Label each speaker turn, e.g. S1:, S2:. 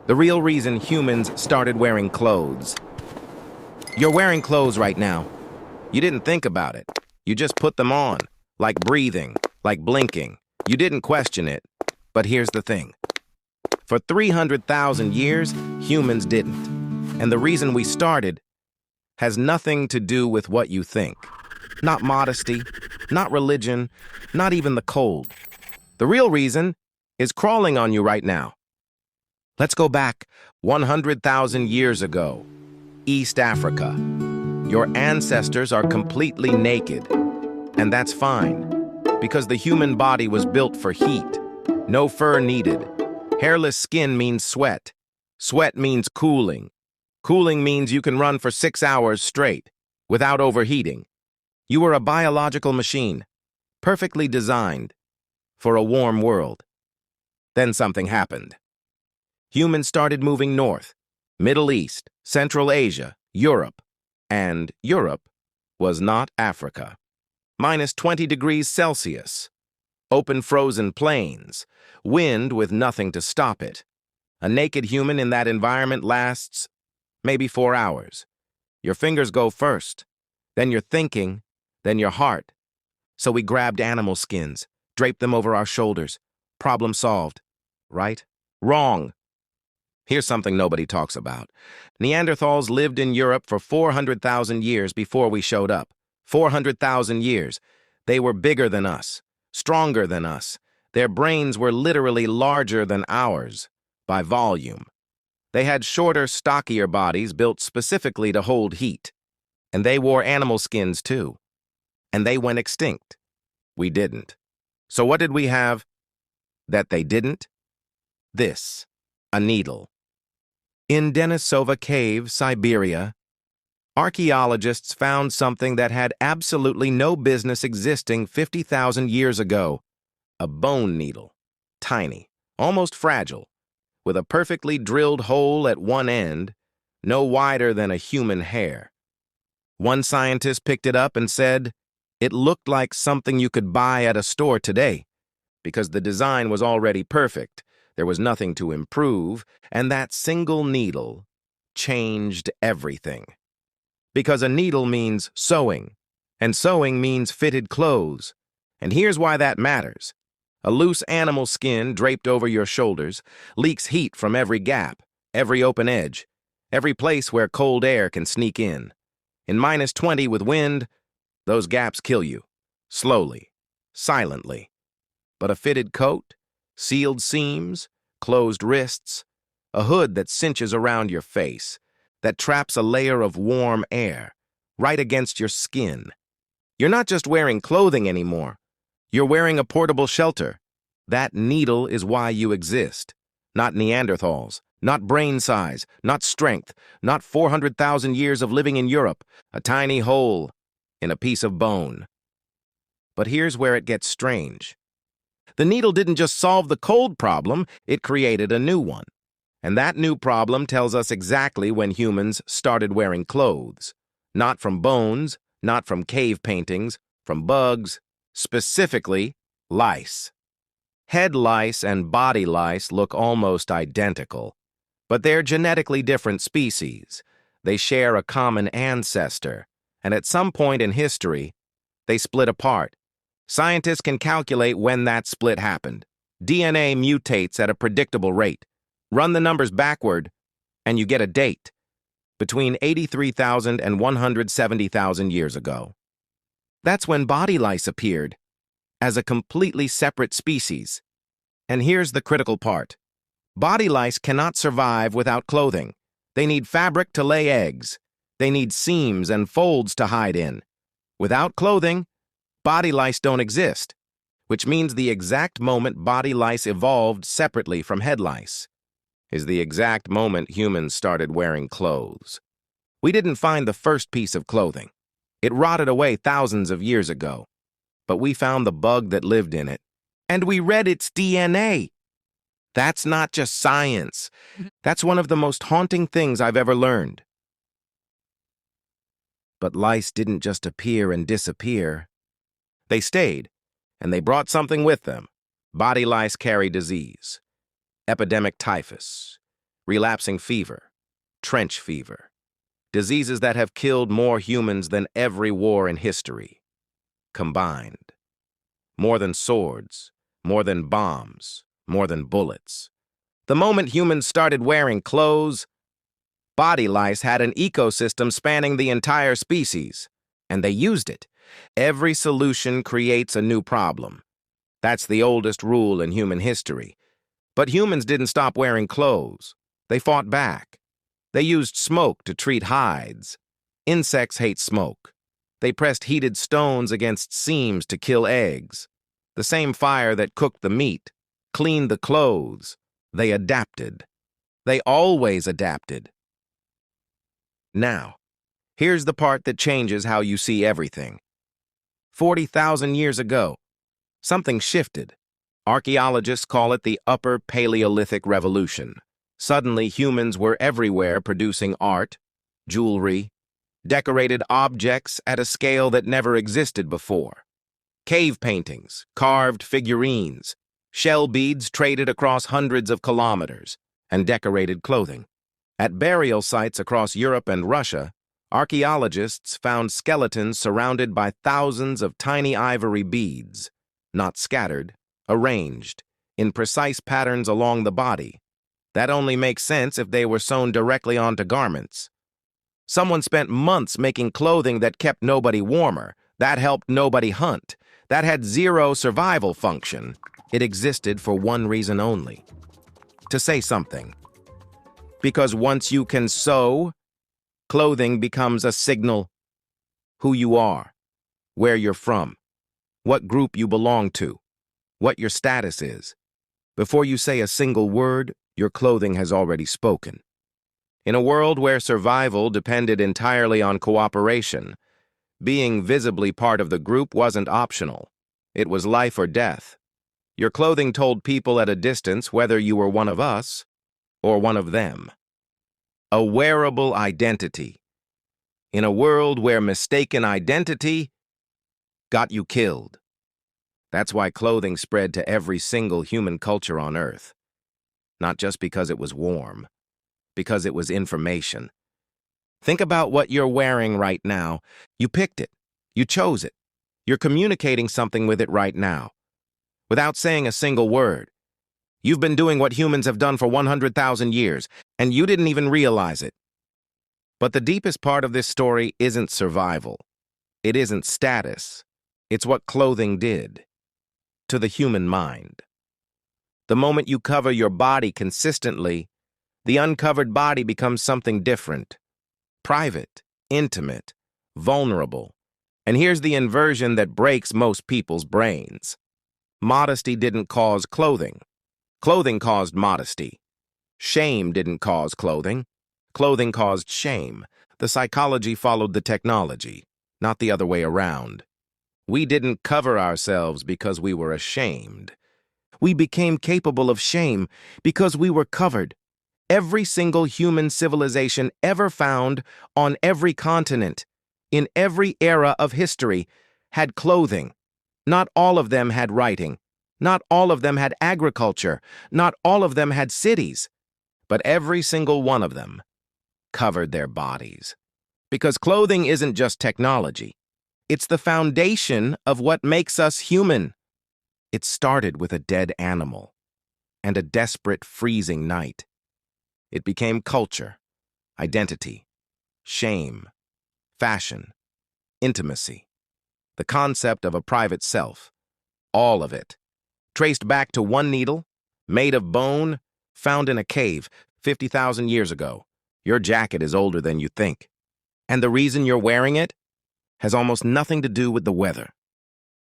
S1: The real reason humans started wearing clothes. You're wearing clothes right now. You didn't think about it. You just put them on, like breathing, like blinking. You didn't question it. But here's the thing. For 300,000 years, humans didn't. And the reason we started has nothing to do with what you think. Not modesty, not religion, not even the cold. The real reason is crawling on you right now. Let's go back 100,000 years ago, East Africa. Your ancestors are completely naked, and that's fine, because the human body was built for heat. No fur needed. Hairless skin means sweat. Sweat means cooling. Cooling means you can run for 6 hours straight, without overheating. You were a biological machine, perfectly designed for a warm world. Then something happened. Humans started moving north, Middle East, Central Asia, Europe, and Europe was not Africa. Minus 20 degrees Celsius, open frozen plains, wind with nothing to stop it. A naked human in that environment lasts maybe 4 hours. Your fingers go first, then your thinking, then your heart. So we grabbed animal skins, draped them over our shoulders. Problem solved. Right? Wrong. Here's something nobody talks about. Neanderthals lived in Europe for 400,000 years before we showed up. 400,000 years. They were bigger than us, stronger than us. Their brains were literally larger than ours, by volume. They had shorter, stockier bodies built specifically to hold heat. And they wore animal skins too. And they went extinct. We didn't. So what did we have that they didn't? This, a needle. In Denisova Cave, Siberia, archaeologists found something that had absolutely no business existing 50,000 years ago. A bone needle. Tiny, almost fragile, with a perfectly drilled hole at one end, no wider than a human hair. One scientist picked it up and said it looked like something you could buy at a store today, because the design was already perfect. There was nothing to improve, and that single needle changed everything. Because a needle means sewing, and sewing means fitted clothes. And here's why that matters. A loose animal skin draped over your shoulders leaks heat from every gap, every open edge, every place where cold air can sneak in. In minus 20 with wind, those gaps kill you, slowly, silently. But a fitted coat, sealed seams, closed wrists, a hood that cinches around your face, that traps a layer of warm air right against your skin. You're not just wearing clothing anymore. You're wearing a portable shelter. That needle is why you exist. Not Neanderthals, not brain size, not strength, not 400,000 years of living in Europe, a tiny hole in a piece of bone. But here's where it gets strange. The needle didn't just solve the cold problem, it created a new one. And that new problem tells us exactly when humans started wearing clothes. Not from bones, not from cave paintings, from bugs, specifically lice. Head lice and body lice look almost identical, but they're genetically different species. They share a common ancestor, and at some point in history, they split apart. Scientists can calculate when that split happened. DNA mutates at a predictable rate. Run the numbers backward, and you get a date. Between 83,000 and 170,000 years ago. That's when body lice appeared, as a completely separate species. And here's the critical part. Body lice cannot survive without clothing. They need fabric to lay eggs. They need seams and folds to hide in. Without clothing, body lice don't exist, which means the exact moment body lice evolved separately from head lice is the exact moment humans started wearing clothes. We didn't find the first piece of clothing. It rotted away thousands of years ago. But we found the bug that lived in it, and we read its DNA. That's not just science. That's one of the most haunting things I've ever learned. But lice didn't just appear and disappear. They stayed, and they brought something with them. Body lice carry disease. Epidemic typhus, relapsing fever, trench fever, diseases that have killed more humans than every war in history, combined. More than swords, more than bombs, more than bullets. The moment humans started wearing clothes, body lice had an ecosystem spanning the entire species, and they used it. Every solution creates a new problem. That's the oldest rule in human history. But humans didn't stop wearing clothes. They fought back. They used smoke to treat hides. Insects hate smoke. They pressed heated stones against seams to kill eggs. The same fire that cooked the meat, cleaned the clothes. They adapted. They always adapted. Now, here's the part that changes how you see everything. 40,000 years ago, something shifted. Archaeologists call it the Upper Paleolithic Revolution. Suddenly, humans were everywhere producing art, jewelry, decorated objects at a scale that never existed before. Cave paintings, carved figurines, shell beads traded across hundreds of kilometers, and decorated clothing. At burial sites across Europe and Russia, archaeologists found skeletons surrounded by thousands of tiny ivory beads, not scattered, arranged, in precise patterns along the body. That only makes sense if they were sewn directly onto garments. Someone spent months making clothing that kept nobody warmer. That helped nobody hunt. That had zero survival function. It existed for one reason only: to say something. Because once you can sew, clothing becomes a signal. Who you are, where you're from, what group you belong to, what your status is. Before you say a single word, your clothing has already spoken. In a world where survival depended entirely on cooperation, being visibly part of the group wasn't optional. It was life or death. Your clothing told people at a distance whether you were one of us or one of them. A wearable identity. In a world where mistaken identity got you killed. That's why clothing spread to every single human culture on Earth. Not just because it was warm, because it was information. Think about what you're wearing right now. You picked it. You chose it. You're communicating something with it right now, without saying a single word. You've been doing what humans have done for 100,000 years, and you didn't even realize it. But the deepest part of this story isn't survival. It isn't status. It's what clothing did to the human mind. The moment you cover your body consistently, the uncovered body becomes something different. Private, intimate, vulnerable. And here's the inversion that breaks most people's brains. Modesty didn't cause clothing. Clothing caused modesty. Shame didn't cause clothing. Clothing caused shame. The psychology followed the technology, not the other way around. We didn't cover ourselves because we were ashamed. We became capable of shame because we were covered. Every single human civilization ever found on every continent, in every era of history, had clothing. Not all of them had writing. Not all of them had agriculture. Not all of them had cities. But every single one of them covered their bodies. Because clothing isn't just technology. It's the foundation of what makes us human. It started with a dead animal and a desperate freezing night. It became culture, identity, shame, fashion, intimacy, the concept of a private self, all of it, traced back to one needle, made of bone, found in a cave 50,000 years ago. Your jacket is older than you think. And the reason you're wearing it has almost nothing to do with the weather.